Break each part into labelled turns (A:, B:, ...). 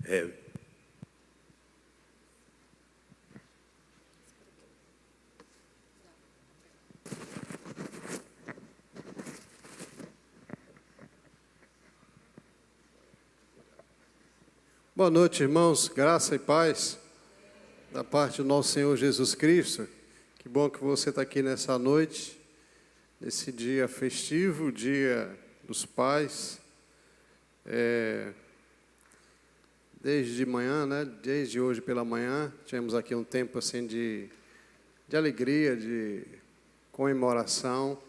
A: É.
B: Boa noite, irmãos. Graça e paz da parte do nosso Senhor Jesus Cristo. Que bom que você está aqui nessa noite, nesse dia festivo, dia dos pais. Desde de manhã, né? Desde hoje pela manhã, tivemos aqui um tempo assim de alegria, de comemoração.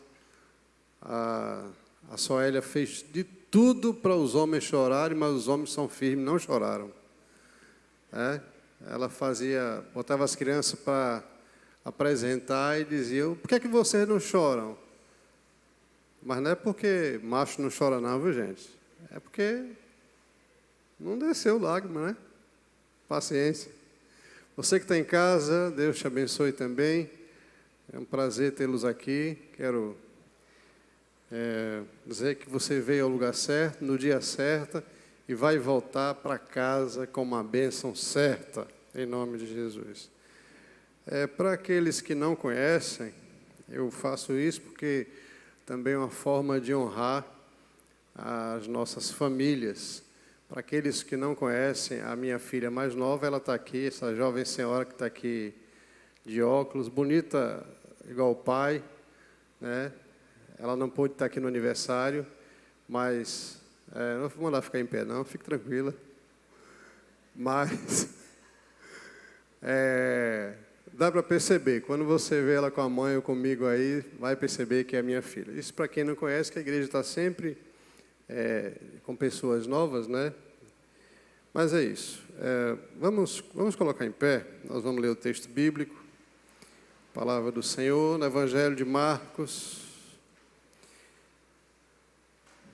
B: A Soélia fez de tudo para os homens chorarem, mas os homens são firmes, não choraram. Ela botava as crianças para apresentar e dizia: por que é que vocês não choram? Mas não é porque macho não chora não, viu, gente? É porque não desceu lágrima, né? Paciência. Você que está em casa, Deus te abençoe também. É um prazer tê-los aqui. Quero dizer que você veio ao lugar certo, no dia certo, e vai voltar para casa com uma bênção certa, em nome de Jesus. Para aqueles que não conhecem, eu faço isso porque também é uma forma de honrar as nossas famílias. Para aqueles que não conhecem, a minha filha mais nova, ela está aqui, essa jovem senhora que está aqui de óculos, bonita igual o pai, né? Ela não pôde estar aqui no aniversário, mas não vou mandar ficar em pé não, fique tranquila. Mas dá para perceber, quando você vê ela com a mãe ou comigo aí, vai perceber que é minha filha. Isso para quem não conhece, que a igreja está sempre com pessoas novas, né? Mas é isso. Vamos colocar em pé, nós vamos ler o texto bíblico, palavra do Senhor, no Evangelho de Marcos.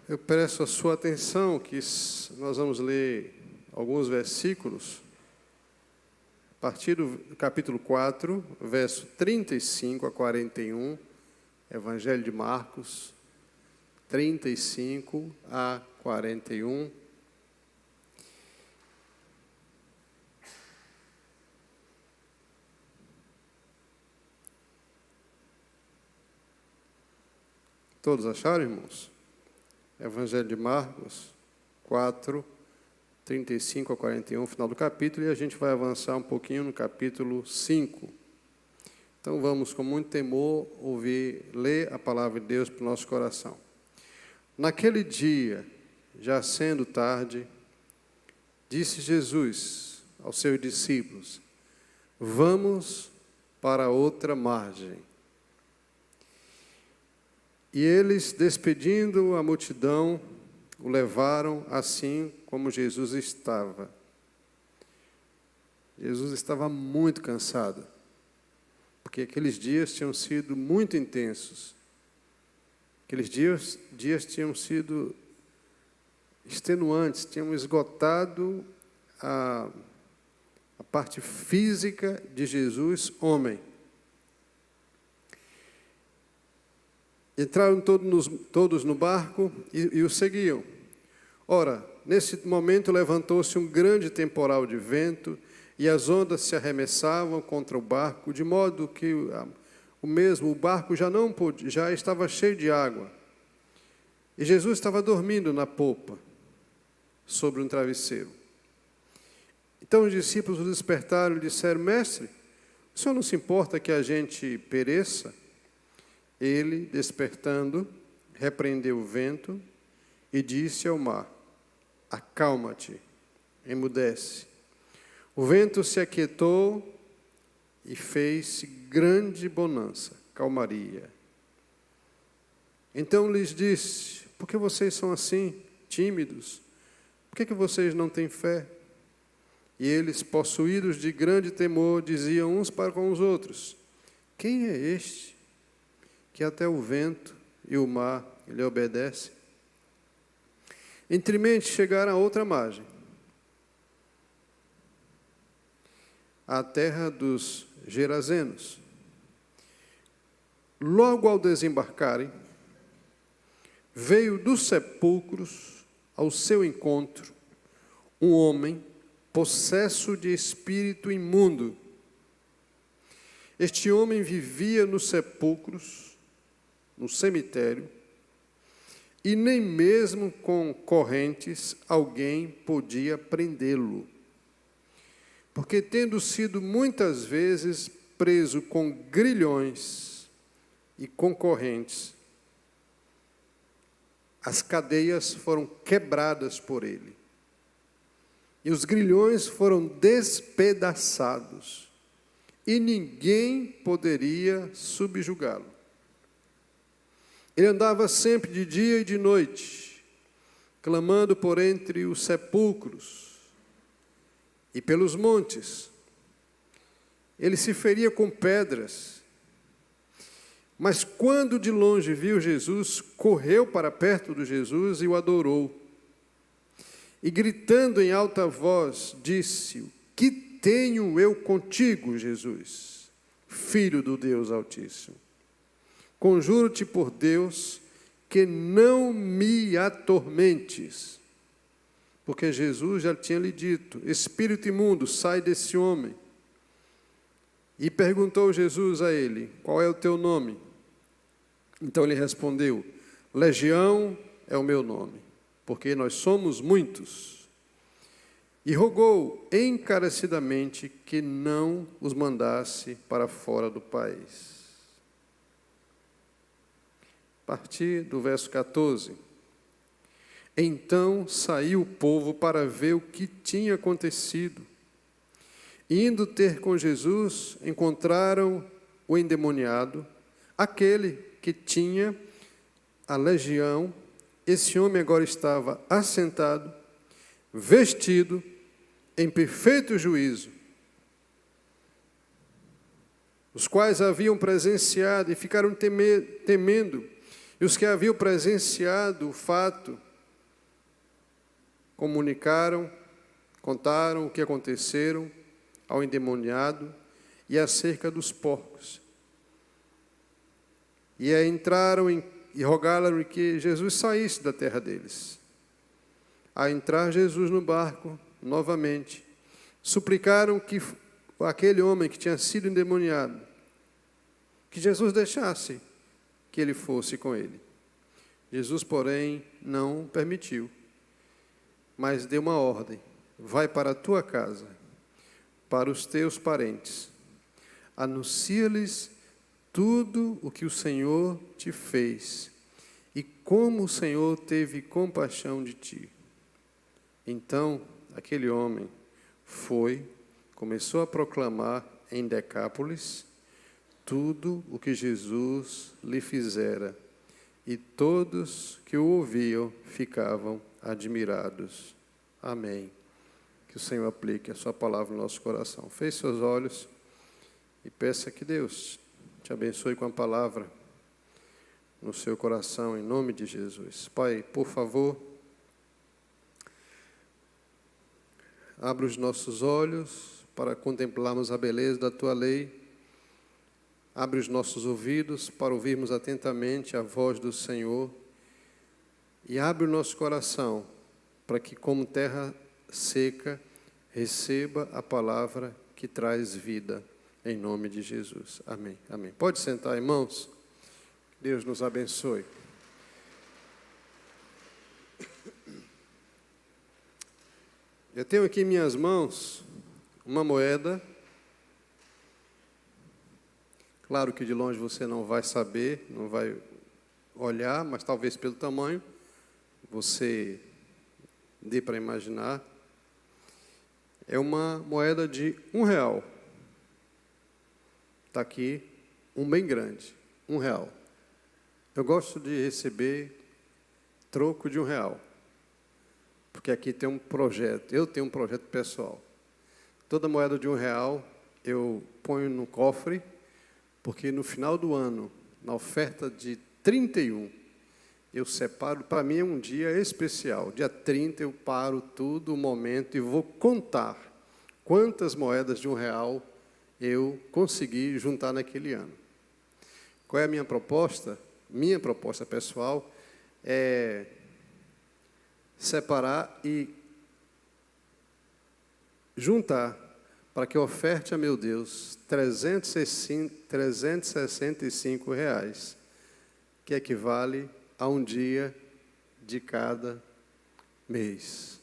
B: Eu peço a sua atenção que nós vamos ler alguns versículos, a partir do capítulo 4, verso 35 a 41, Evangelho de Marcos, 35 a 41. Todos acharam, irmãos? Evangelho de Marcos 4, 35 a 41, final do capítulo, e a gente vai avançar um pouquinho no capítulo 5. Então vamos, com muito temor, ler a palavra de Deus para o nosso coração. Naquele dia, já sendo tarde, disse Jesus aos seus discípulos: vamos para outra margem. E eles, despedindo a multidão, o levaram assim como Jesus estava. Jesus estava muito cansado, porque aqueles dias tinham sido muito intensos. Aqueles dias tinham sido extenuantes, tinham esgotado a parte física de Jesus, homem. Entraram todos no barco e o seguiam. Ora, nesse momento levantou-se um grande temporal de vento e as ondas se arremessavam contra o barco, de modo que o barco já estava cheio de água. E Jesus estava dormindo na popa, sobre um travesseiro. Então os discípulos o despertaram e disseram: Mestre, o senhor não se importa que a gente pereça? Ele, despertando, repreendeu o vento e disse ao mar: acalma-te, emudece. O vento se aquietou e fez-se grande bonança, calmaria. Então lhes disse: por que vocês são assim, tímidos? Por que vocês não têm fé? E eles, possuídos de grande temor, diziam uns para com os outros: quem é este que até o vento e o mar lhe obedecem? Entremente chegaram a outra margem, a terra dos Gerazenos. Logo ao desembarcarem, veio dos sepulcros ao seu encontro um homem possesso de espírito imundo. Este homem vivia nos sepulcros, no cemitério, e nem mesmo com correntes alguém podia prendê-lo. Porque, tendo sido muitas vezes preso com grilhões e com correntes, as cadeias foram quebradas por ele. E os grilhões foram despedaçados. E ninguém poderia subjugá-lo. Ele andava sempre de dia e de noite, clamando por entre os sepulcros e pelos montes. Ele se feria com pedras. Mas quando de longe viu Jesus, correu para perto de Jesus e o adorou. E gritando em alta voz, disse: "Que tenho eu contigo, Jesus, Filho do Deus Altíssimo? Conjuro-te por Deus que não me atormentes." Porque Jesus já tinha lhe dito: "Espírito imundo, sai desse homem." E perguntou Jesus a ele: "Qual é o teu nome?" Então ele respondeu: "Legião é o meu nome, porque nós somos muitos." E rogou encarecidamente que não os mandasse para fora do país. A partir do verso 14. Então saiu o povo para ver o que tinha acontecido. Indo ter com Jesus, encontraram o endemoniado, aquele que tinha a legião. Esse homem agora estava assentado, vestido, em perfeito juízo. Os quais haviam presenciado e ficaram temendo. E os que haviam presenciado o fato, contaram o que aconteceram ao endemoniado e acerca dos porcos. E entraram e rogaram que Jesus saísse da terra deles. Ao entrar Jesus no barco, novamente, suplicaram que aquele homem que tinha sido endemoniado, que Jesus deixasse que ele fosse com ele. Jesus, porém, não permitiu, mas deu uma ordem: vai para a tua casa, para os teus parentes, anuncia-lhes tudo o que o Senhor te fez e como o Senhor teve compaixão de ti. Então, aquele homem começou a proclamar em Decápolis tudo o que Jesus lhe fizera, e todos que o ouviam ficavam admirados. Amém. Que o Senhor aplique a sua palavra no nosso coração. Feche seus olhos e peça que Deus te abençoe com a palavra no seu coração, em nome de Jesus. Pai, por favor, abra os nossos olhos para contemplarmos a beleza da Tua lei. Abre os nossos ouvidos para ouvirmos atentamente a voz do Senhor. E abre o nosso coração para que, como terra seca, receba a palavra que traz vida, em nome de Jesus. Amém. Amém. Pode sentar, irmãos. Deus nos abençoe. Eu tenho aqui em minhas mãos uma moeda. Claro que de longe você não vai saber, não vai olhar, mas talvez pelo tamanho você dê para imaginar. É uma moeda de R$1. Está aqui, um bem grande, R$1. Eu gosto de receber troco de R$1, porque aqui tem um projeto, eu tenho um projeto pessoal. Toda moeda de R$1 eu ponho no cofre, porque no final do ano, na oferta de 31, eu separo, para mim é um dia especial. Dia 30 eu paro tudo, o momento, e vou contar quantas moedas de R$1 eu consegui juntar naquele ano. Qual é a minha proposta? Minha proposta pessoal é separar e juntar para que eu oferte a meu Deus 365 reais, que equivale a um dia de cada mês.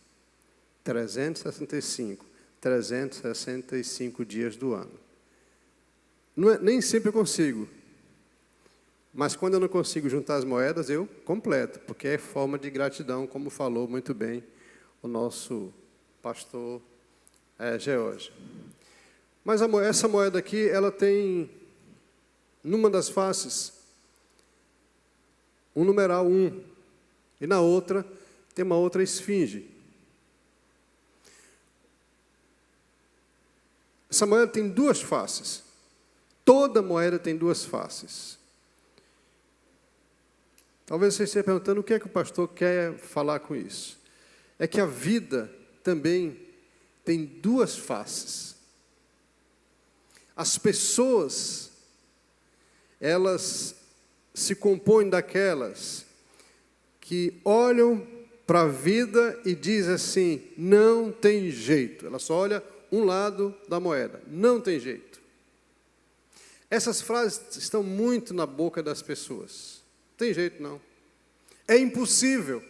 B: 365 dias do ano. Nem sempre eu consigo. Mas quando eu não consigo juntar as moedas, eu completo, porque é forma de gratidão, como falou muito bem o nosso pastor George. Mas essa moeda aqui, ela tem, numa das faces, um numeral 1, e na outra tem uma outra esfinge. Essa moeda tem duas faces. Toda moeda tem duas faces. Talvez você esteja perguntando o que é que o pastor quer falar com isso. É que a vida também tem duas faces. As pessoas, elas se compõem daquelas que olham para a vida e dizem assim, não tem jeito. Ela só olha um lado da moeda, não tem jeito. Essas frases estão muito na boca das pessoas. Não tem jeito não. É impossível.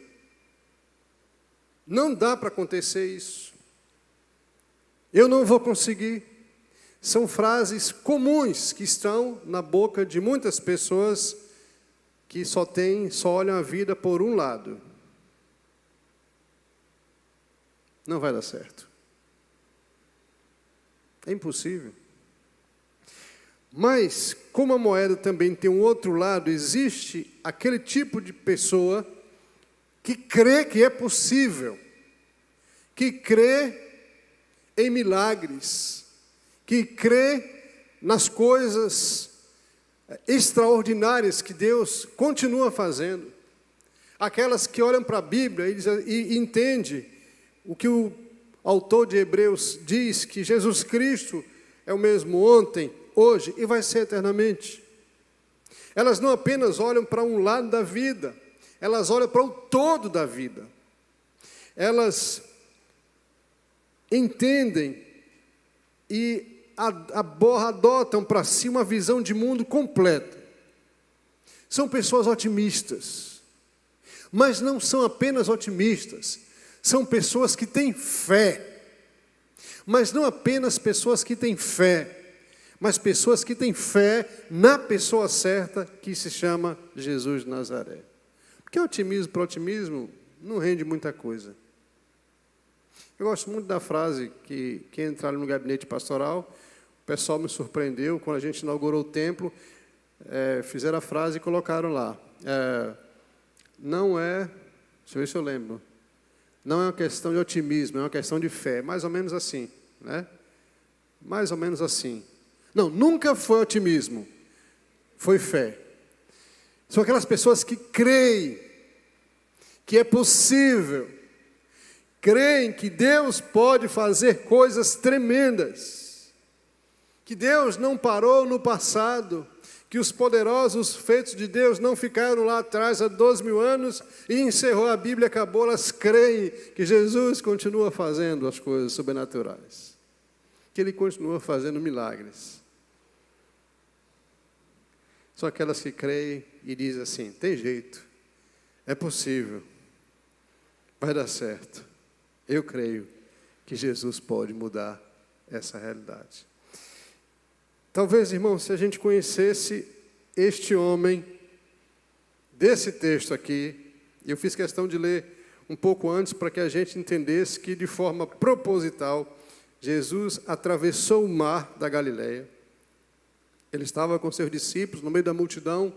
B: Não dá para acontecer isso. Eu não vou conseguir. São frases comuns que estão na boca de muitas pessoas que só olham a vida por um lado. Não vai dar certo. É impossível. Mas, como a moeda também tem um outro lado, existe aquele tipo de pessoa que crê que é possível, que crê em milagres, que crê nas coisas extraordinárias que Deus continua fazendo. Aquelas que olham para a Bíblia e entendem o que o autor de Hebreus diz, que Jesus Cristo é o mesmo ontem, hoje e vai ser eternamente. Elas não apenas olham para um lado da vida, elas olham para o todo da vida. Elas entendem e adotam para si uma visão de mundo completa. São pessoas otimistas, mas não são apenas otimistas, são pessoas que têm fé, mas não apenas pessoas que têm fé, mas pessoas que têm fé na pessoa certa, que se chama Jesus de Nazaré. Porque otimismo para otimismo não rende muita coisa. Eu gosto muito da frase que quem entrar no gabinete pastoral, o pessoal me surpreendeu, quando a gente inaugurou o templo, fizeram a frase e colocaram lá. Não é, deixa eu ver se eu lembro, não é uma questão de otimismo, é uma questão de fé, mais ou menos assim, né? Mais ou menos assim. Não, nunca foi otimismo, foi fé. São aquelas pessoas que creem que é possível, creem que Deus pode fazer coisas tremendas, que Deus não parou no passado, que os poderosos feitos de Deus não ficaram lá atrás há 12.000 anos e encerrou a Bíblia, acabou. Elas creem que Jesus continua fazendo as coisas sobrenaturais, que Ele continua fazendo milagres. São aquelas que creem e dizem assim, tem jeito, é possível, vai dar certo. Eu creio que Jesus pode mudar essa realidade. Talvez, irmão, se a gente conhecesse este homem, desse texto aqui, eu fiz questão de ler um pouco antes para que a gente entendesse que, de forma proposital, Jesus atravessou o mar da Galileia. Ele estava com seus discípulos no meio da multidão,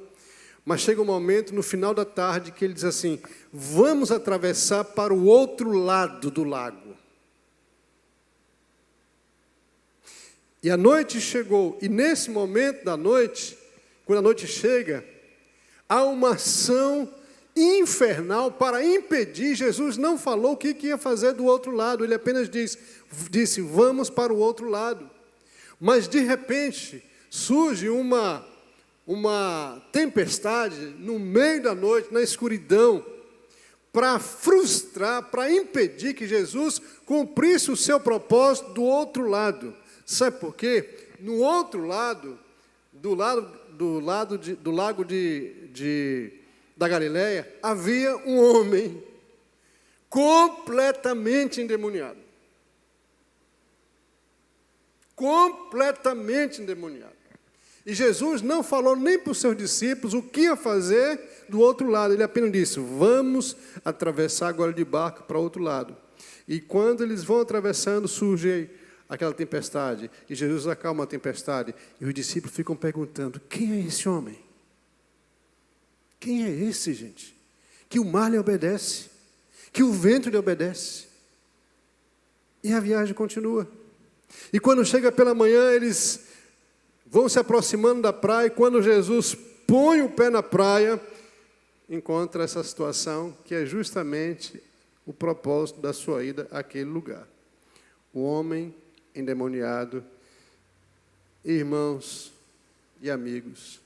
B: mas chega um momento, no final da tarde, que ele diz assim, vamos atravessar para o outro lado do lago. E a noite chegou, e nesse momento da noite, quando a noite chega, há uma ação infernal para impedir. Jesus não falou o que ia fazer do outro lado, ele apenas disse, vamos para o outro lado. Mas de repente, surge uma tempestade no meio da noite, na escuridão, para frustrar, para impedir que Jesus cumprisse o seu propósito do outro lado. Sabe por quê? No outro lado, do lago da Galileia, havia um homem completamente endemoniado. Completamente endemoniado. E Jesus não falou nem para os seus discípulos o que ia fazer do outro lado. Ele apenas disse, vamos atravessar agora de barco para o outro lado. E quando eles vão atravessando, surge aquela tempestade. E Jesus acalma a tempestade. E os discípulos ficam perguntando, quem é esse homem? Quem é esse, gente? Que o mar lhe obedece, que o vento lhe obedece. E a viagem continua. E quando chega pela manhã, eles vão se aproximando da praia, e quando Jesus põe o pé na praia, encontra essa situação que é justamente o propósito da sua ida àquele lugar. O homem endemoniado, irmãos e amigos,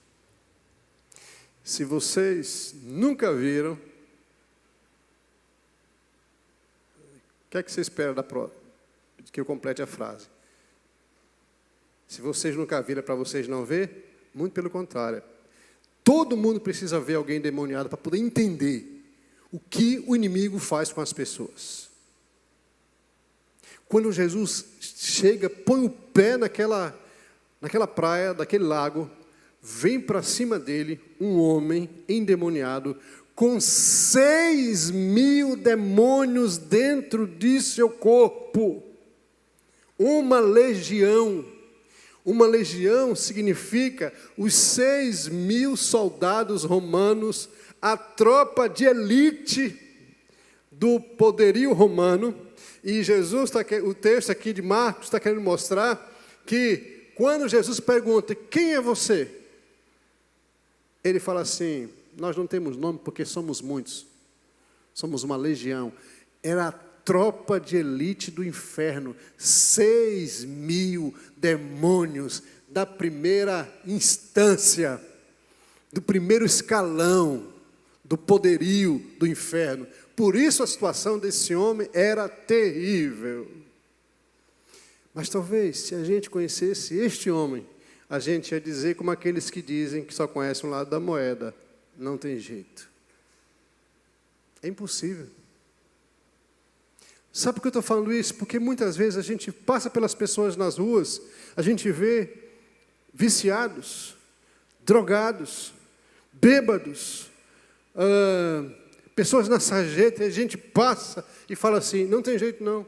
B: se vocês nunca viram, o que é que você espera que eu complete a frase? Se vocês nunca viram, é para vocês não ver? Muito pelo contrário. Todo mundo precisa ver alguém endemoniado para poder entender o que o inimigo faz com as pessoas. Quando Jesus chega, põe o pé naquela praia, daquele lago, vem para cima dele um homem endemoniado com 6.000 demônios dentro de seu corpo. Uma legião. Uma legião significa os 6.000 soldados romanos, a tropa de elite do poderio romano. E Jesus, o texto aqui de Marcos está querendo mostrar que quando Jesus pergunta, quem é você? Ele fala assim, nós não temos nome porque somos muitos. Somos uma legião. Era a tropa de elite do inferno, 6.000 demônios da primeira instância, do primeiro escalão, do poderio do inferno. Por isso a situação desse homem era terrível. Mas talvez, se a gente conhecesse este homem, a gente ia dizer como aqueles que dizem que só conhecem um lado da moeda, não tem jeito. É impossível. Sabe por que eu estou falando isso? Porque muitas vezes a gente passa pelas pessoas nas ruas, a gente vê viciados, drogados, bêbados, pessoas na sarjeta, e a gente passa e fala assim, não tem jeito não.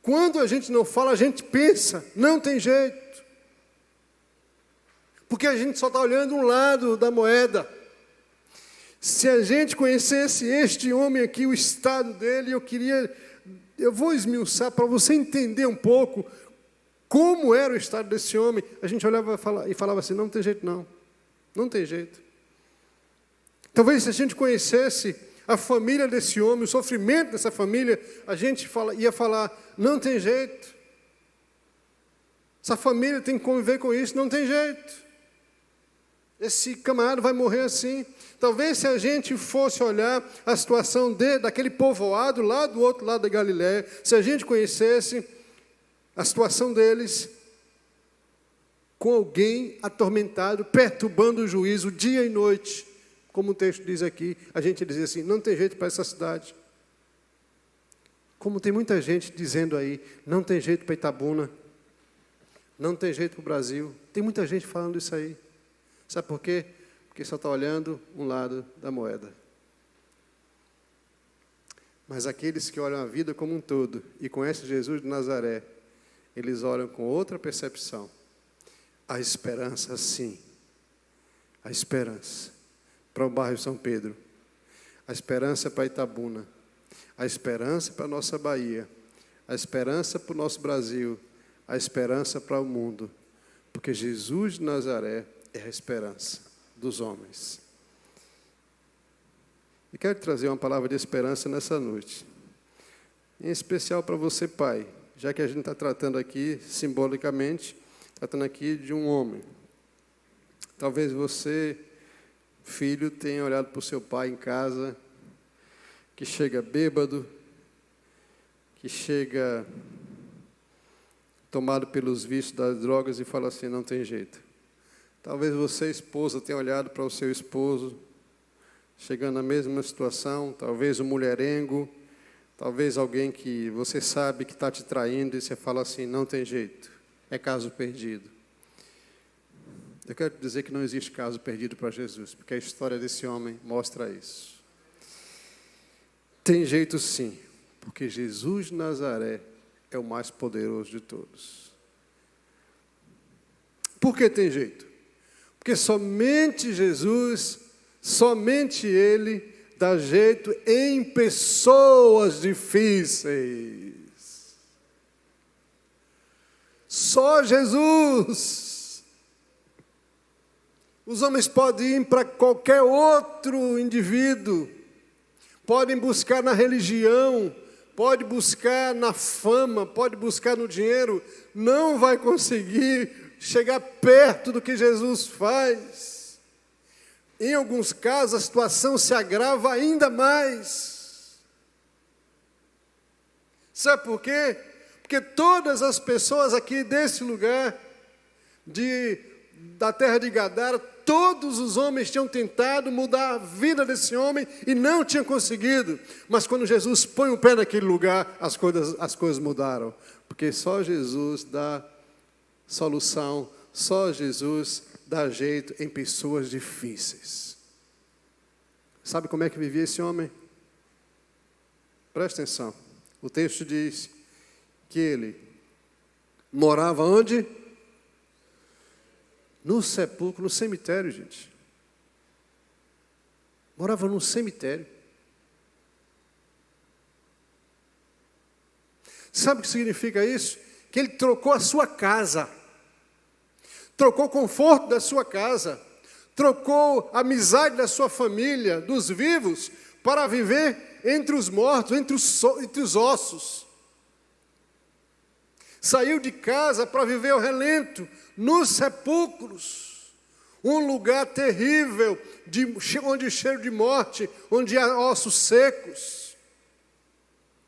B: Quando a gente não fala, a gente pensa, não tem jeito. Porque a gente só está olhando um lado da moeda. Se a gente conhecesse este homem aqui, o estado dele, eu vou esmiuçar para você entender um pouco como era o estado desse homem. A gente olhava e falava assim, não tem jeito não, não tem jeito. Talvez se a gente conhecesse a família desse homem, o sofrimento dessa família, a gente ia falar, não tem jeito. Essa família tem que conviver com isso, não tem jeito. Esse camarada vai morrer assim. Talvez se a gente fosse olhar a situação daquele povoado lá do outro lado da Galileia, se a gente conhecesse a situação deles, com alguém atormentado, perturbando o juízo dia e noite, como o texto diz aqui, a gente dizia assim, não tem jeito para essa cidade. Como tem muita gente dizendo aí, não tem jeito para Itabuna, não tem jeito para o Brasil. Tem muita gente falando isso aí. Sabe por quê? Porque só está olhando um lado da moeda. Mas aqueles que olham a vida como um todo e conhecem Jesus de Nazaré, eles olham com outra percepção. A esperança, sim. A esperança para o bairro São Pedro. A esperança para Itabuna. A esperança para a nossa Bahia. A esperança para o nosso Brasil. A esperança para o mundo. Porque Jesus de Nazaré é a esperança dos homens. E quero trazer uma palavra de esperança nessa noite. Em especial para você, pai, já que a gente está tratando aqui, simbolicamente, tratando aqui de um homem. Talvez você, filho, tenha olhado para o seu pai em casa que chega bêbado, que chega tomado pelos vícios das drogas e fala assim, não tem jeito. Talvez você, esposa, tenha olhado para o seu esposo, chegando na mesma situação, talvez um mulherengo, talvez alguém que você sabe que está te traindo e você fala assim, não tem jeito, é caso perdido. Eu quero te dizer que não existe caso perdido para Jesus, porque a história desse homem mostra isso. Tem jeito sim, porque Jesus de Nazaré é o mais poderoso de todos. Por que tem jeito? Porque somente Jesus, somente Ele dá jeito em pessoas difíceis. Só Jesus. Os homens podem ir para qualquer outro indivíduo, podem buscar na religião, pode buscar na fama, pode buscar no dinheiro, não vai conseguir chegar perto do que Jesus faz. Em alguns casos, a situação se agrava ainda mais. Sabe por quê? Porque todas as pessoas aqui desse lugar, da terra de Gadara, todos os homens tinham tentado mudar a vida desse homem e não tinham conseguido. Mas quando Jesus põe o pé naquele lugar, as coisas mudaram. Porque só Jesus dá solução, só Jesus dá jeito em pessoas difíceis. Sabe como é que vivia esse homem? Presta atenção. O texto diz que ele morava onde? No sepulcro, no cemitério, gente. Morava num cemitério. Sabe o que significa isso? Que ele trocou a sua casa. Trocou o conforto da sua casa. Trocou a amizade da sua família, dos vivos, para viver entre os mortos, entre os ossos. Saiu de casa para viver ao relento, nos sepulcros, um lugar terrível, onde cheiro de morte, onde há ossos secos,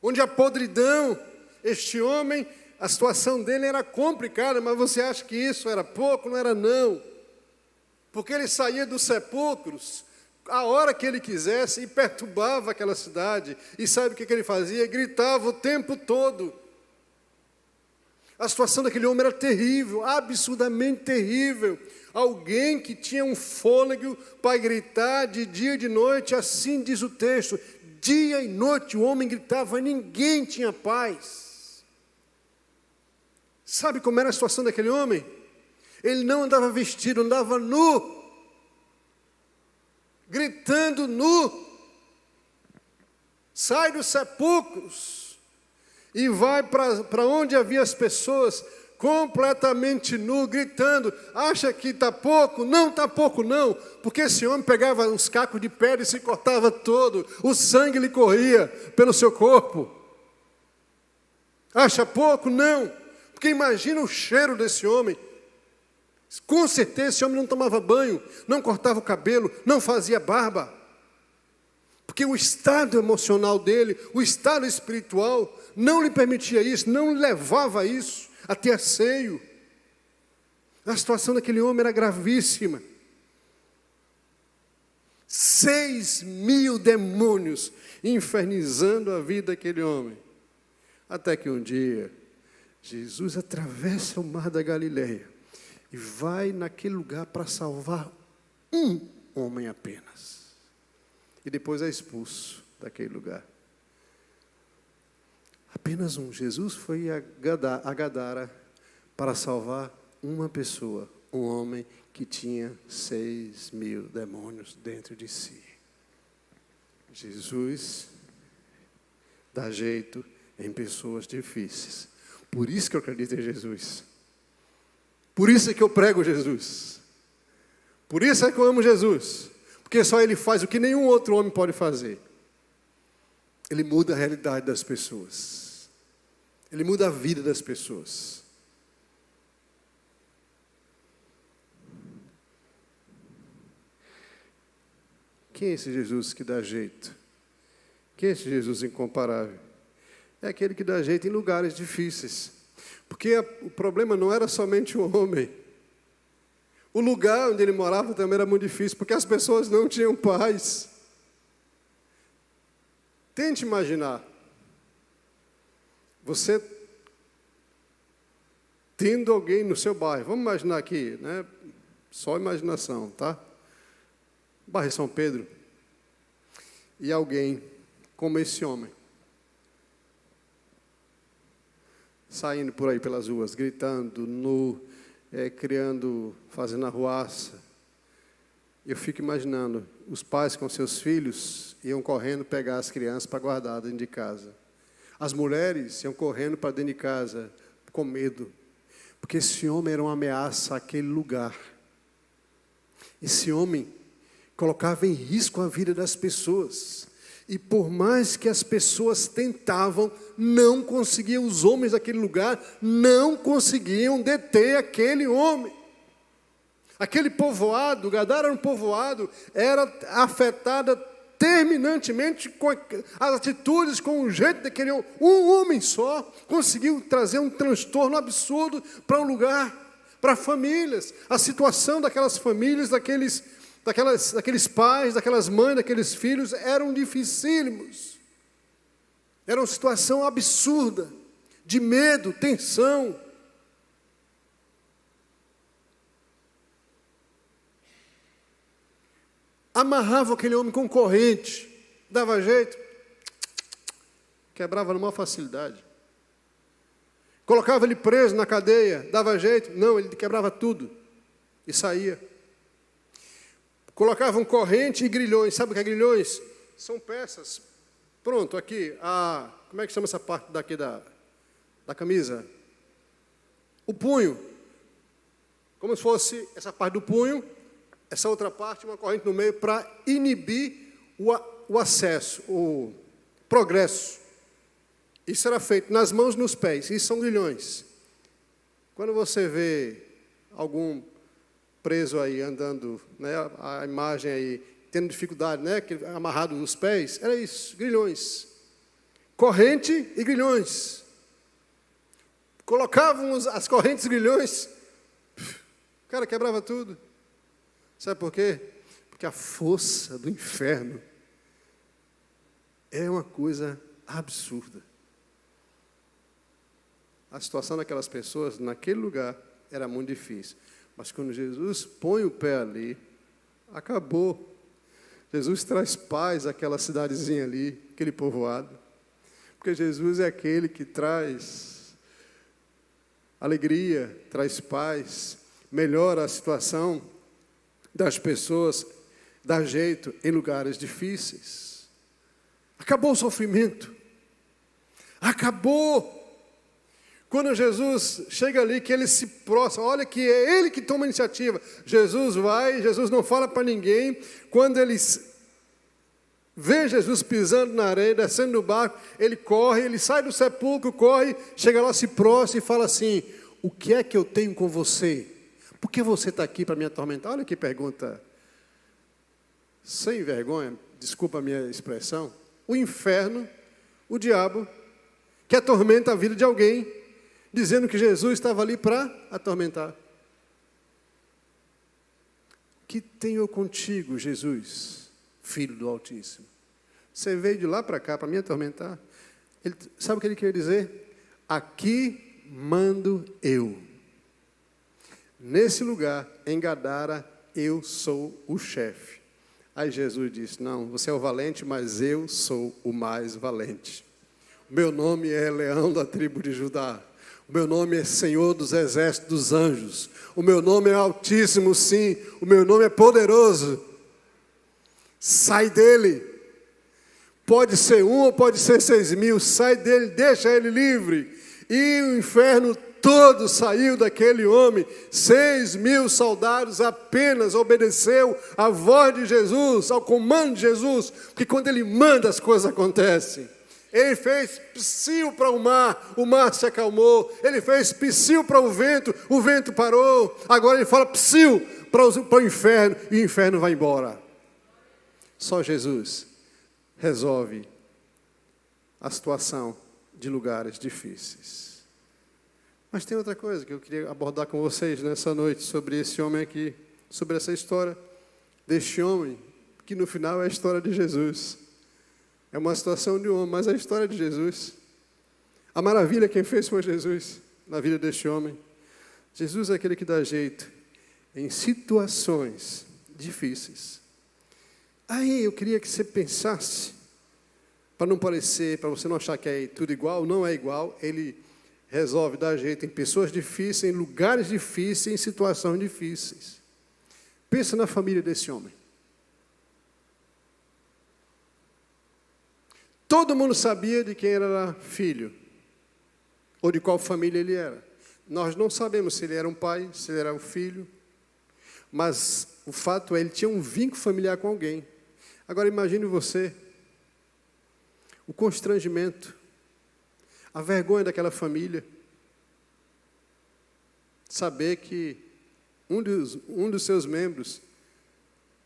B: onde há podridão. Este homem, a situação dele era complicada, mas você acha que isso era pouco? Não era não, porque ele saía dos sepulcros a hora que ele quisesse e perturbava aquela cidade, e sabe o que ele fazia? Gritava o tempo todo. A situação daquele homem era terrível, absurdamente terrível. Alguém que tinha um fôlego para gritar de dia e de noite, assim diz o texto. Dia e noite o homem gritava, ninguém tinha paz. Sabe como era a situação daquele homem? Ele não andava vestido, andava nu. Gritando nu. Sai dos sepulcros. E vai para onde havia as pessoas, completamente nu, gritando. Acha que está pouco? Não está pouco não, porque esse homem pegava uns cacos de pedra e se cortava todo, o sangue lhe corria pelo seu corpo. Acha pouco? Não, porque imagina o cheiro desse homem. Com certeza esse homem não tomava banho, não cortava o cabelo, não fazia barba. Porque o estado emocional dele, o estado espiritual, não lhe permitia isso, não lhe levava a isso, a ter asseio. A situação daquele homem era gravíssima. 6.000 demônios infernizando a vida daquele homem. Até que um dia, Jesus atravessa o mar da Galileia e vai naquele lugar para salvar um homem apenas. E depois é expulso daquele lugar. Apenas um. Jesus foi a Gadara para salvar uma pessoa, um homem que tinha 6.000 demônios dentro de si. Jesus dá jeito em pessoas difíceis. Por isso que eu acredito em Jesus. Por isso é que eu prego Jesus. Por isso é que eu amo Jesus. Porque só Ele faz o que nenhum outro homem pode fazer. Ele muda a realidade das pessoas. Ele muda a vida das pessoas. Quem é esse Jesus que dá jeito Quem é esse Jesus incomparável? É aquele que dá jeito em lugares difíceis. Porque o problema não era somente o homem. O lugar onde ele morava também era muito difícil, porque as pessoas não tinham paz. Tente imaginar. Você tendo alguém no seu bairro. Vamos imaginar aqui, né? Só imaginação, tá? Bairro São Pedro. E alguém como esse homem. Saindo por aí pelas ruas, gritando, nu, fazendo arruaça. Eu fico imaginando, os pais com seus filhos iam correndo pegar as crianças para guardar dentro de casa. As mulheres iam correndo para dentro de casa, com medo. Porque esse homem era uma ameaça àquele lugar. Esse homem colocava em risco a vida das pessoas. E por mais que as pessoas tentavam, não conseguiam, os homens daquele lugar não conseguiam deter aquele homem. Aquele povoado, Gadara era um povoado, era afetada terminantemente com as atitudes, com o jeito daquele homem. Um homem só conseguiu trazer um transtorno absurdo para um lugar, para famílias. A situação daquelas famílias, daqueles pais, daquelas mães, daqueles filhos, eram dificílimos. Era uma situação absurda, de medo, tensão. Amarrava aquele homem com corrente, dava jeito, quebrava numa facilidade. Colocava ele preso na cadeia, dava jeito, não, ele quebrava tudo e saía. Colocavam corrente e grilhões. Sabe o que é grilhões? São peças. Pronto, aqui, como é que chama essa parte daqui da camisa? O punho. Como se fosse essa parte do punho, essa outra parte, uma corrente no meio, para inibir o acesso, o progresso. Isso era feito nas mãos e nos pés. Isso são grilhões. Quando você vê algum preso aí, andando, né, a imagem aí, tendo dificuldade, né, amarrado nos pés, era isso, grilhões. Corrente e grilhões. Colocavam as correntes e grilhões, o cara quebrava tudo. Sabe por quê? Porque a força do inferno é uma coisa absurda. A situação daquelas pessoas, naquele lugar, era muito difícil. Mas quando Jesus põe o pé ali, acabou. Jesus traz paz àquela cidadezinha ali, aquele povoado. Porque Jesus é aquele que traz alegria, traz paz, melhora a situação das pessoas, dá jeito em lugares difíceis. Acabou o sofrimento. Acabou. Quando Jesus chega ali, que ele se prostra, olha que é ele que toma a iniciativa. Jesus vai, Jesus não fala para ninguém. Quando eles vê Jesus pisando na areia, descendo do barco, ele corre, ele sai do sepulcro, corre, chega lá, se prostra e fala assim: o que é que eu tenho com você? Por que você está aqui para me atormentar? Olha que pergunta sem vergonha, desculpa a minha expressão. O inferno, o diabo, que atormenta a vida de alguém, dizendo que Jesus estava ali para atormentar. O que tenho contigo, Jesus, Filho do Altíssimo? Você veio de lá para cá para me atormentar? Sabe o que ele quer dizer? Aqui mando eu. Nesse lugar, em Gadara, eu sou o chefe. Aí Jesus disse: não, você é o valente, mas eu sou o mais valente. O meu nome é Leão da tribo de Judá. O meu nome é Senhor dos exércitos dos anjos. O meu nome é Altíssimo, sim. O meu nome é poderoso. Sai dele. Pode ser 1 ou pode ser 6.000. Sai dele, deixa ele livre. E o inferno todo saiu daquele homem. 6.000 soldados apenas obedeceu à voz de Jesus, ao comando de Jesus. Porque quando ele manda, as coisas acontecem. Ele fez psiu para o mar se acalmou. Ele fez psiu para o vento parou. Agora ele fala psiu para o inferno, e o inferno vai embora. Só Jesus resolve a situação de lugares difíceis. Mas tem outra coisa que eu queria abordar com vocês nessa noite sobre esse homem aqui, sobre essa história deste homem, que no final é a história de Jesus. É uma situação de um homem, mas é a história de Jesus. A maravilha quem fez foi Jesus na vida deste homem. Jesus é aquele que dá jeito em situações difíceis. Aí eu queria que você pensasse, para não parecer, para você não achar que é tudo igual, não é igual. Ele resolve dar jeito em pessoas difíceis, em lugares difíceis, em situações difíceis. Pensa na família desse homem. Todo mundo sabia de quem era filho, ou de qual família ele era. Nós não sabemos se ele era um pai, se ele era um filho, mas o fato é que ele tinha um vínculo familiar com alguém. Agora imagine você, o constrangimento, a vergonha daquela família, saber que um dos seus membros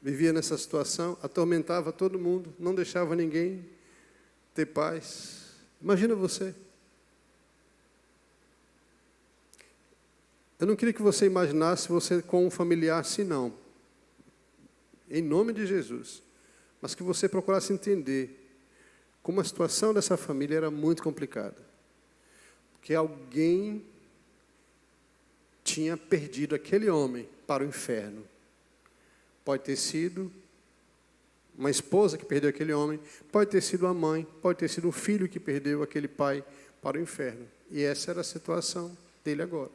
B: vivia nessa situação, atormentava todo mundo, não deixava ninguém ter paz. Imagina você. Eu não queria que você imaginasse você com um familiar assim, não. Em nome de Jesus. Mas que você procurasse entender como a situação dessa família era muito complicada. Porque alguém tinha perdido aquele homem para o inferno. Pode ter sido uma esposa que perdeu aquele homem, pode ter sido a mãe, pode ter sido um filho que perdeu aquele pai para o inferno. E essa era a situação dele agora.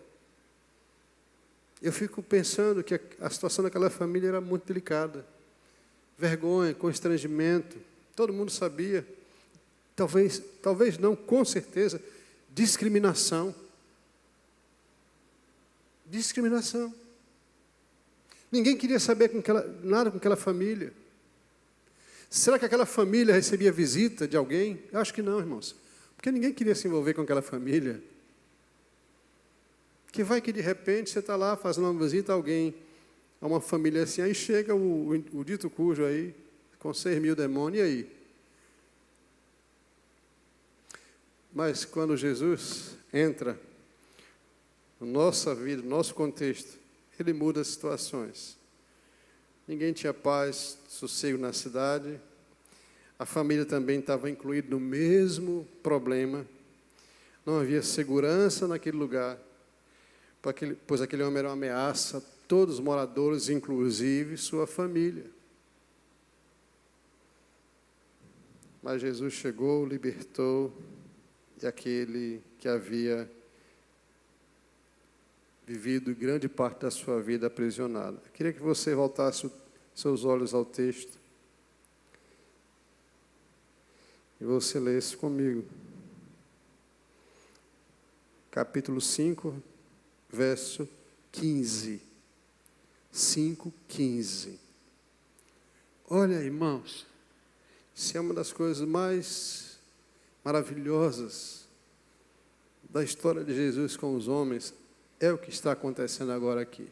B: Eu fico pensando que a situação daquela família era muito delicada. Vergonha, constrangimento, todo mundo sabia. Talvez não, com certeza, discriminação. Discriminação. Ninguém queria saber nada com aquela família. Será que aquela família recebia visita de alguém? Eu acho que não, irmãos. Porque ninguém queria se envolver com aquela família. Que vai que de repente você está lá fazendo uma visita a alguém, a uma família assim, aí chega o dito cujo aí, com 6.000 demônios, e aí? Mas quando Jesus entra na nossa vida, no nosso contexto, ele muda as situações. Ninguém tinha paz, sossego na cidade, a família também estava incluída no mesmo problema, não havia segurança naquele lugar, pois aquele homem era uma ameaça a todos os moradores, inclusive sua família. Mas Jesus chegou, libertou, e aquele que havia vivido grande parte da sua vida aprisionado. Eu queria que você voltasse seus olhos ao texto e você lesse comigo. Capítulo 5, verso 15. 5:15. Olha, irmãos, isso é uma das coisas mais maravilhosas da história de Jesus com os homens. É o que está acontecendo agora aqui.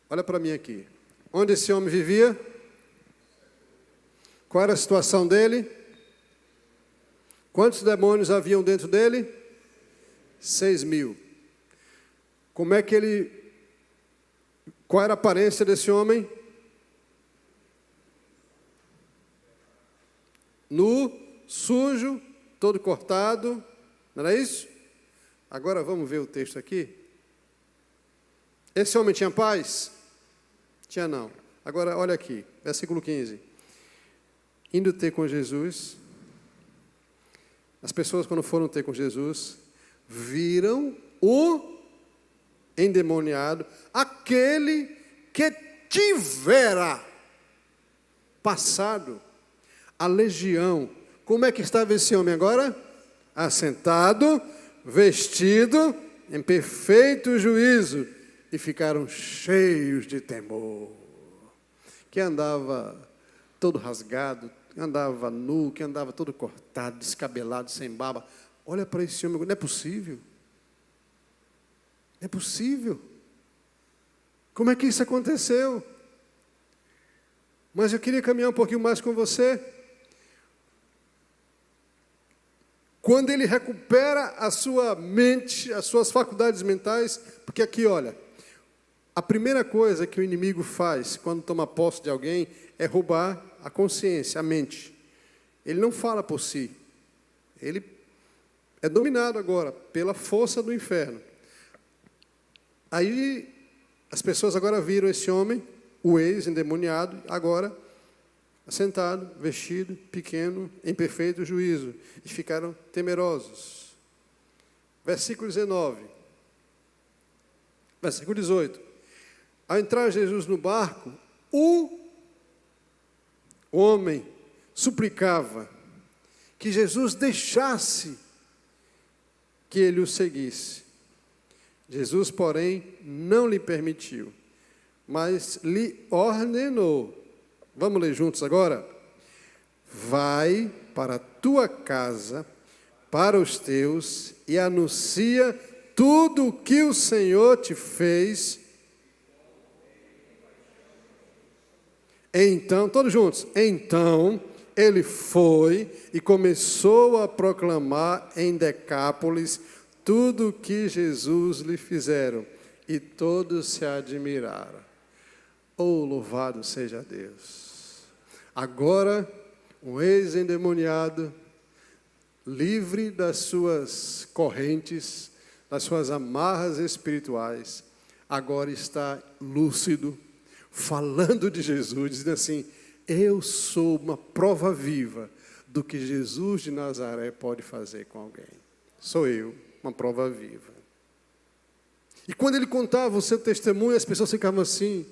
B: Olha para mim aqui. Onde esse homem vivia? Qual era a situação dele? Quantos demônios haviam dentro dele? 6.000. Como é que ele... Qual era a aparência desse homem? Nu, sujo, todo cortado. Não era isso? Agora vamos ver o texto aqui. Esse homem tinha paz? Tinha não. Agora olha aqui, versículo 15. Indo ter com Jesus, as pessoas quando foram ter com Jesus, viram o endemoniado, aquele que tivera passado a legião. Como é que estava esse homem agora? Assentado, vestido em perfeito juízo, e ficaram cheios de temor. Que andava todo rasgado, andava nu, que andava todo cortado, descabelado, sem barba. Olha para esse homem, não é possível. Não é possível. Como é que isso aconteceu? Mas eu queria caminhar um pouquinho mais com você. quando ele recupera a sua mente, as suas faculdades mentais, porque aqui, olha, a primeira coisa que o inimigo faz quando toma posse de alguém é roubar a consciência, a mente. Ele não fala por si. Ele é dominado agora pela força do inferno. Aí as pessoas agora viram esse homem, o ex-endemoniado, agora assentado, vestido, pequeno, em perfeito juízo, e ficaram temerosos. Versículo 19. Versículo 18. Ao entrar Jesus no barco, o homem suplicava que Jesus deixasse que ele o seguisse. Jesus, porém, não lhe permitiu, mas lhe ordenou. Vamos ler juntos agora? Vai para a tua casa, para os teus, e anuncia tudo o que o Senhor te fez. Então, todos juntos, então ele foi e começou a proclamar em Decápolis tudo o que Jesus lhe fizeram, e todos se admiraram. Oh, louvado seja Deus! Agora, um ex-endemoniado, livre das suas correntes, das suas amarras espirituais, agora está lúcido, falando de Jesus, dizendo assim: eu sou uma prova viva do que Jesus de Nazaré pode fazer com alguém. Sou eu, uma prova viva. E quando ele contava o seu testemunho, as pessoas ficavam assim,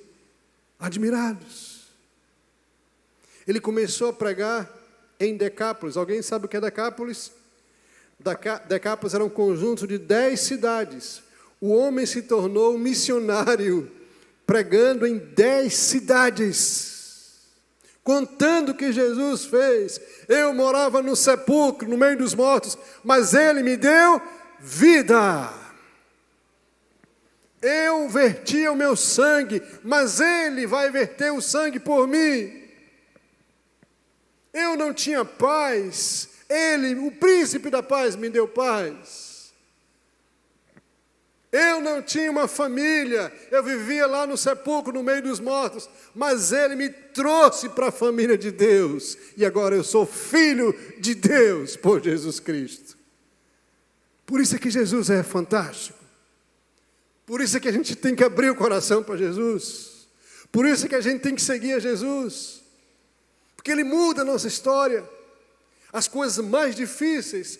B: admirados. Ele começou a pregar em Decápolis. Alguém sabe o que é Decápolis? Decápolis era um conjunto de 10 cidades. O homem se tornou missionário, pregando em 10 cidades, contando o que Jesus fez. Eu morava no sepulcro, no meio dos mortos, mas Ele me deu vida. Eu vertia o meu sangue, mas Ele vai verter o sangue por mim. Eu não tinha paz, Ele, o príncipe da paz, me deu paz. Eu não tinha uma família, eu vivia lá no sepulcro, no meio dos mortos, mas Ele me trouxe para a família de Deus, e agora eu sou filho de Deus por Jesus Cristo. Por isso é que Jesus é fantástico, por isso é que a gente tem que abrir o coração para Jesus, por isso é que a gente tem que seguir a Jesus, porque Ele muda a nossa história. As coisas mais difíceis,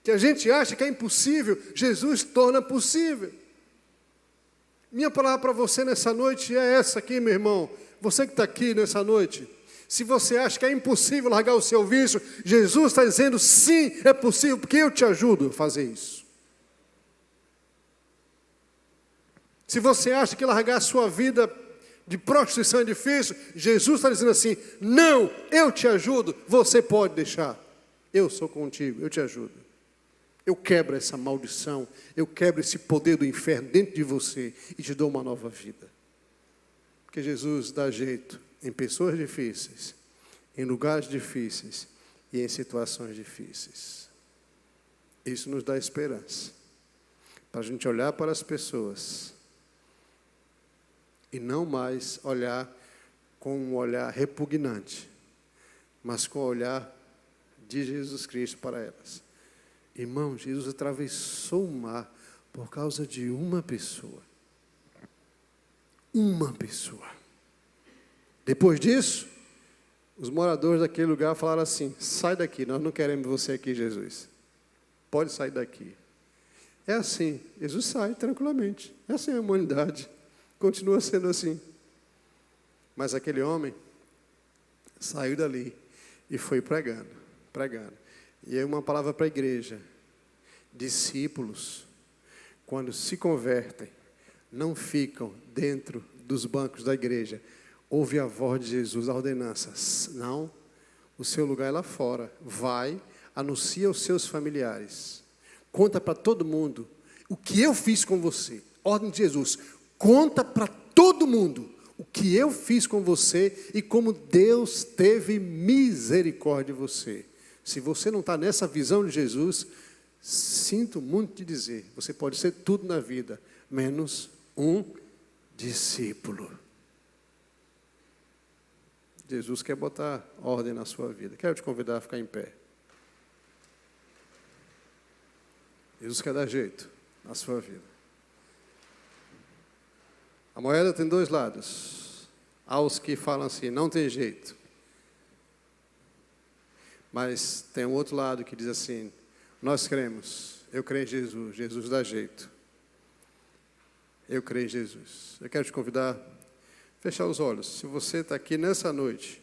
B: que a gente acha que é impossível, Jesus torna possível. Minha palavra para você nessa noite é essa aqui, meu irmão. Você que está aqui nessa noite, se você acha que é impossível largar o seu vício, Jesus está dizendo, sim, é possível, porque eu te ajudo a fazer isso. Se você acha que largar a sua vida de prostituição é difícil, Jesus está dizendo assim, não, eu te ajudo, você pode deixar. Eu sou contigo, eu te ajudo. Eu quebro essa maldição, eu quebro esse poder do inferno dentro de você e te dou uma nova vida. Porque Jesus dá jeito em pessoas difíceis, em lugares difíceis e em situações difíceis. Isso nos dá esperança, para a gente olhar para as pessoas e não mais olhar com um olhar repugnante, mas com o olhar de Jesus Cristo para elas. Irmão, Jesus atravessou o mar por causa de uma pessoa. Uma pessoa. Depois disso, os moradores daquele lugar falaram assim, sai daqui, nós não queremos você aqui, Jesus. Pode sair daqui. É assim, Jesus sai tranquilamente. É assim a humanidade. Continua sendo assim. Mas aquele homem saiu dali e foi pregando. E aí uma palavra para a igreja. Discípulos, quando se convertem, não ficam dentro dos bancos da igreja. Ouve a voz de Jesus, a ordenança. Não, o seu lugar é lá fora. Vai, anuncia aos seus familiares. Conta para todo mundo o que eu fiz com você. Ordem de Jesus. Conta para todo mundo o que eu fiz com você e como Deus teve misericórdia de você. Se você não está nessa visão de Jesus, sinto muito te dizer, você pode ser tudo na vida, menos um discípulo. Jesus quer botar ordem na sua vida. Quero te convidar a ficar em pé. Jesus quer dar jeito na sua vida. A moeda tem dois lados. Há os que falam assim, não tem jeito. Mas tem um outro lado que diz assim, nós cremos, eu creio em Jesus, Jesus dá jeito. Eu creio em Jesus. Eu quero te convidar a fechar os olhos. Se você está aqui nessa noite,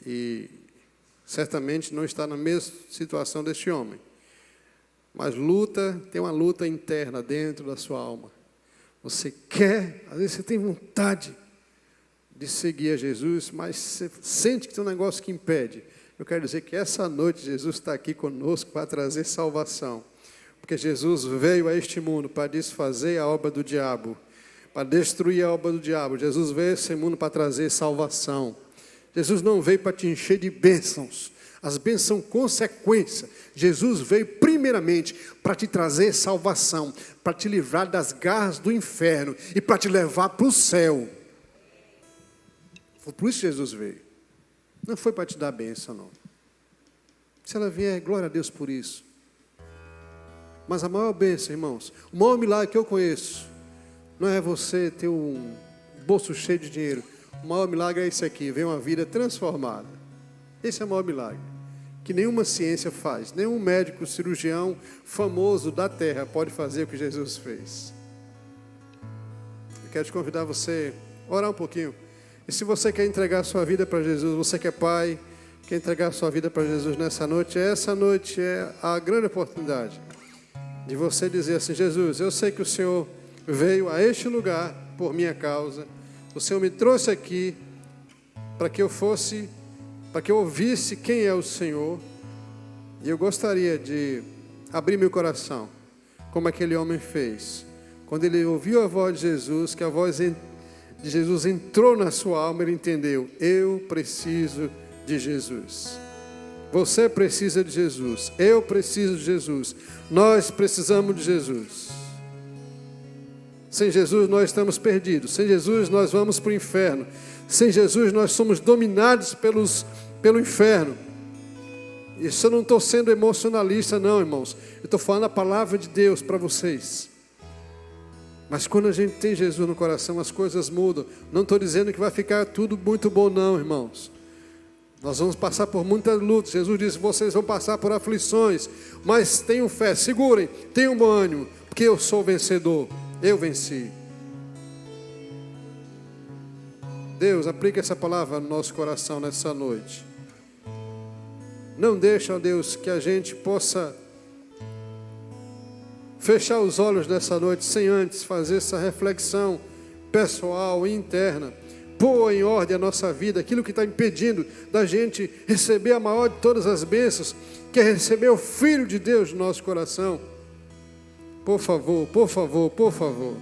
B: e certamente não está na mesma situação deste homem, mas tem uma luta interna dentro da sua alma. Você quer, às vezes você tem vontade de seguir a Jesus, mas você sente que tem um negócio que impede. Eu quero dizer que essa noite Jesus está aqui conosco para trazer salvação. Porque Jesus veio a este mundo para desfazer a obra do diabo, para destruir a obra do diabo. Jesus veio a esse mundo para trazer salvação. Jesus não veio para te encher de bênçãos. As bênçãos são consequência. Jesus veio primeiramente para te trazer salvação, para te livrar das garras do inferno e para te levar para o céu. Foi por isso que Jesus veio. Não foi para te dar bênção, não. Se ela vier, glória a Deus por isso. Mas a maior bênção, irmãos, o maior milagre que eu conheço, não é você ter um bolso cheio de dinheiro. O maior milagre é esse aqui, ver uma vida transformada. Esse é o maior milagre, que nenhuma ciência faz. Nenhum médico, cirurgião famoso da terra pode fazer o que Jesus fez. Eu quero te convidar você a orar um pouquinho. E se você quer entregar a sua vida para Jesus, você que é pai, quer entregar a sua vida para Jesus nessa noite, essa noite é a grande oportunidade de você dizer assim, Jesus, eu sei que o Senhor veio a este lugar por minha causa, o Senhor me trouxe aqui para que eu ouvisse quem é o Senhor, e eu gostaria de abrir meu coração, como aquele homem fez, quando ele ouviu a voz de Jesus, que a voz de Jesus entrou na sua alma, ele entendeu, eu preciso de Jesus. Você precisa de Jesus, eu preciso de Jesus, nós precisamos de Jesus. Sem Jesus nós estamos perdidos, sem Jesus nós vamos para o inferno, sem Jesus nós somos dominados pelo inferno. Isso eu não estou sendo emocionalista não, irmãos, eu estou falando a palavra de Deus para vocês. Mas quando a gente tem Jesus no coração, as coisas mudam. Não estou dizendo que vai ficar tudo muito bom não, irmãos. Nós vamos passar por muitas lutas. Jesus disse, vocês vão passar por aflições, mas tenham fé, segurem, tenham bom ânimo, porque eu sou vencedor, eu venci. Deus, aplica essa palavra no nosso coração nessa noite. Não deixa, ó Deus, que a gente possa fechar os olhos nessa noite, sem antes fazer essa reflexão pessoal e interna. Pôr em ordem a nossa vida, aquilo que está impedindo da gente receber a maior de todas as bênçãos, que é receber o Filho de Deus no nosso coração. Por favor, por favor, por favor.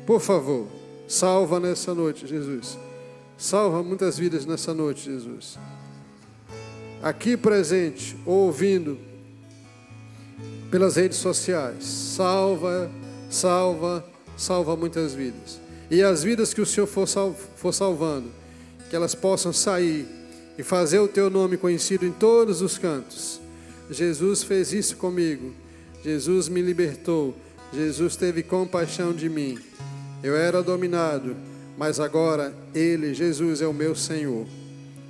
B: Por favor, salva nessa noite, Jesus. Salva muitas vidas nessa noite, Jesus. Aqui presente, ouvindo, pelas redes sociais, salva muitas vidas. E as vidas que o Senhor for salvando, que elas possam sair e fazer o Teu nome conhecido em todos os cantos. Jesus fez isso comigo, Jesus me libertou, Jesus teve compaixão de mim. Eu era dominado, mas agora Ele, Jesus, é o meu Senhor.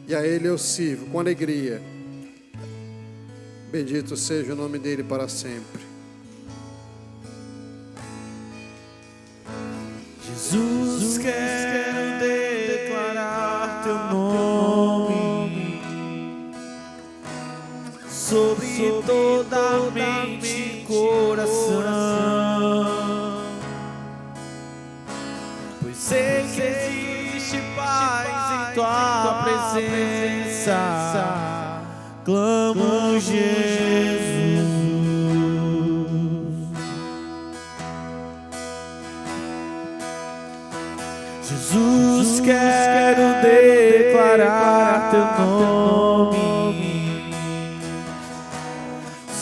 B: E a Ele eu sirvo com alegria. Bendito seja o nome dEle para sempre.
A: Jesus, quero declarar Teu nome sobre toda a mente e coração, pois sei que existe paz em Tua presença. Clamo Jesus. Jesus, quero declarar teu nome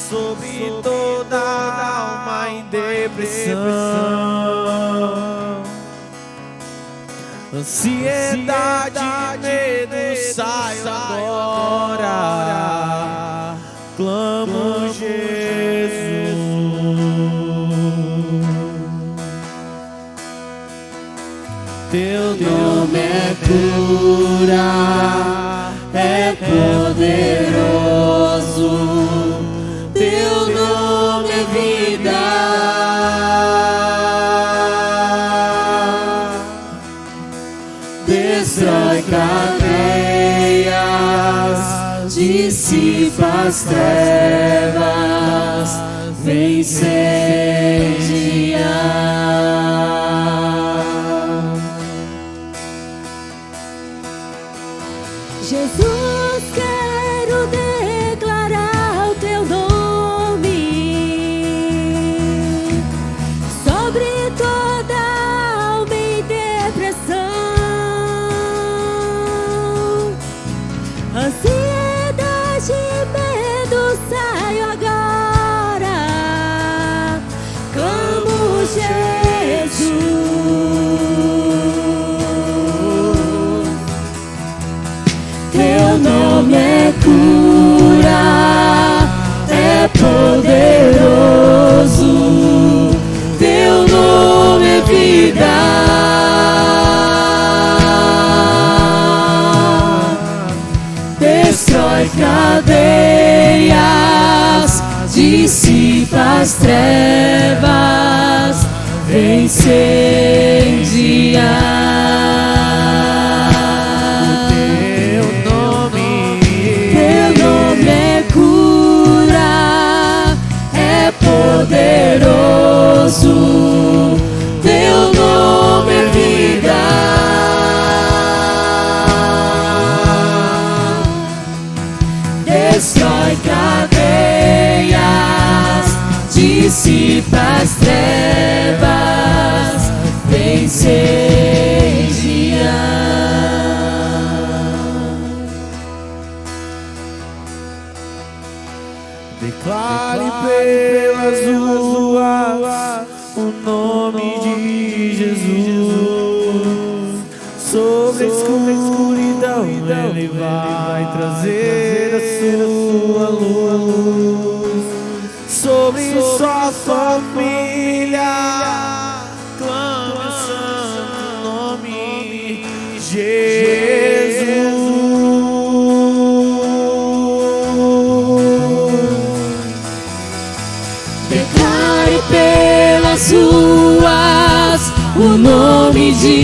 A: sobre toda alma em depressão, ansiedade, medo, saio agora, clamo Jesus. Teu nome é cura, é poderoso, teu nome é vida. Destrói cadeias, dissipa as trevas, vem incendiar.
C: Jesus, quero declarar o teu nome sobre toda alma em depressão, ansiedade, medo, saio agora, clamo Jesus. Teu nome é cura, é poderoso, teu nome é vida. Destrói cadeias, dissipa as trevas, vem incendiar. Poderoso, teu nome é vida. Destrói cadeias, dissipa as trevas, vem incendiar.
A: Declare pelas ruas o nome de Jesus. Sobre a escuridão Ele vai trazer a sua luz. Sobre sua família clame o santo nome Jesus.
C: Pelas ruas o nome de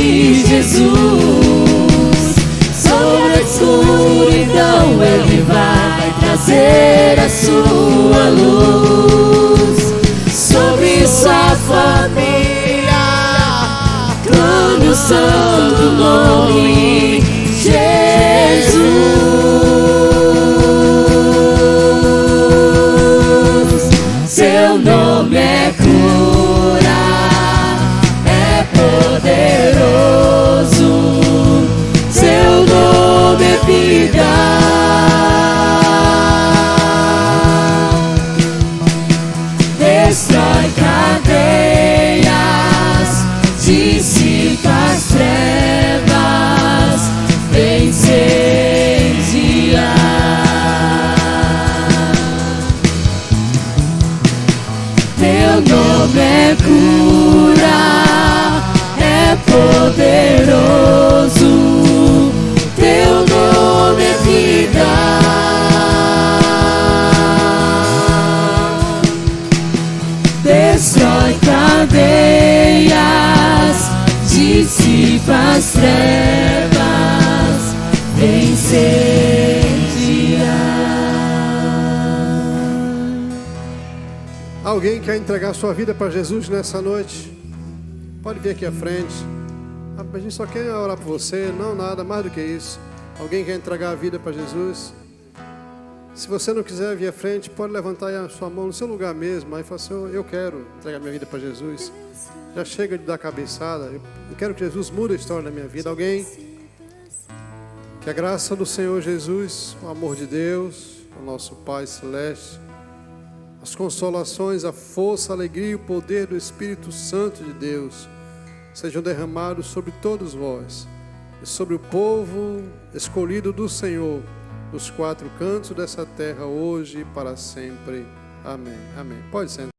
C: Jesus. Sobre a escuridão Ele vai trazer a sua luz. Sobre sua família clame o santo nome Jesus. Seu nome é cura, é poderoso, seu nome é vida. Destrói cadeias, dissipa as trevas, vem incendiar. Teu nome é cura, é poderoso, teu nome é vida. Destrói cadeias, dissipa as trevas, vem incendiar.
B: Alguém quer entregar sua vida para Jesus nessa noite? Pode vir aqui à frente. A gente só quer orar por você, não nada mais do que isso. Alguém quer entregar a vida para Jesus? Se você não quiser vir à frente, pode levantar aí a sua mão no seu lugar mesmo. Aí fala assim, eu quero entregar minha vida para Jesus. Já chega de dar cabeçada. Eu quero que Jesus mude a história da minha vida. Alguém? Que a graça do Senhor Jesus, o amor de Deus, o nosso Pai Celeste, as consolações, a força, a alegria e o poder do Espírito Santo de Deus sejam derramados sobre todos vós e sobre o povo escolhido do Senhor, nos 4 cantos dessa terra, hoje e para sempre. Amém. Amém. Pode sentar.